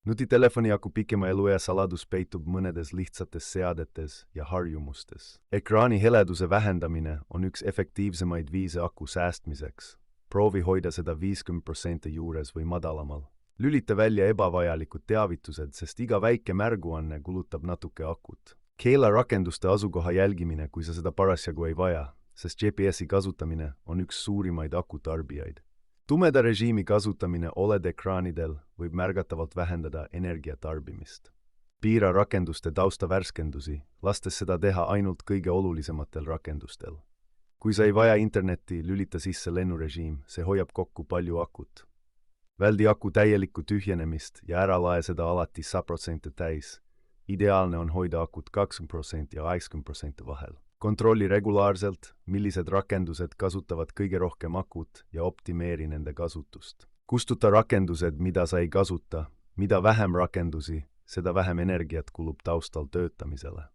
Nutitelefoni aku pikema eluea saladus peitub mõnedes lihtsates seadetes ja harjumustes. Ekraani heleduse vähendamine on üks efektiivsemaid viise aku säästmiseks. Proovi hoida seda 50% juures või madalamal. Lülita välja ebavajalikud teavitused, sest iga väike märguanne kulutab natuke akut. Keela rakenduste asukoha jälgimine, kui sa seda parasjagu ei vaja, sest GPS-i kasutamine on üks suurimaid akutarbijaid. Tumeda režiimi kasutamine OLED-ekraanidel võib märgatavalt vähendada energiatarbimist. Piira rakenduste taustavärskendusi, lastes seda teha ainult kõige olulisematel rakendustel. Kui sa ei vaja internetti, lülita sisse lennurežiim, see hoiab kokku palju akut. Väldi aku täielikku tühjenemist ja ära lae seda alati 100% täis. Ideaalne on hoida akut 20% ja 80% vahel. Kontrolli regulaarselt, millised rakendused kasutavad kõige rohkem akut ja optimeeri nende kasutust. Kustuta rakendused, mida sa ei kasuta, mida vähem rakendusi, seda vähem energiat kulub taustal töötamisele.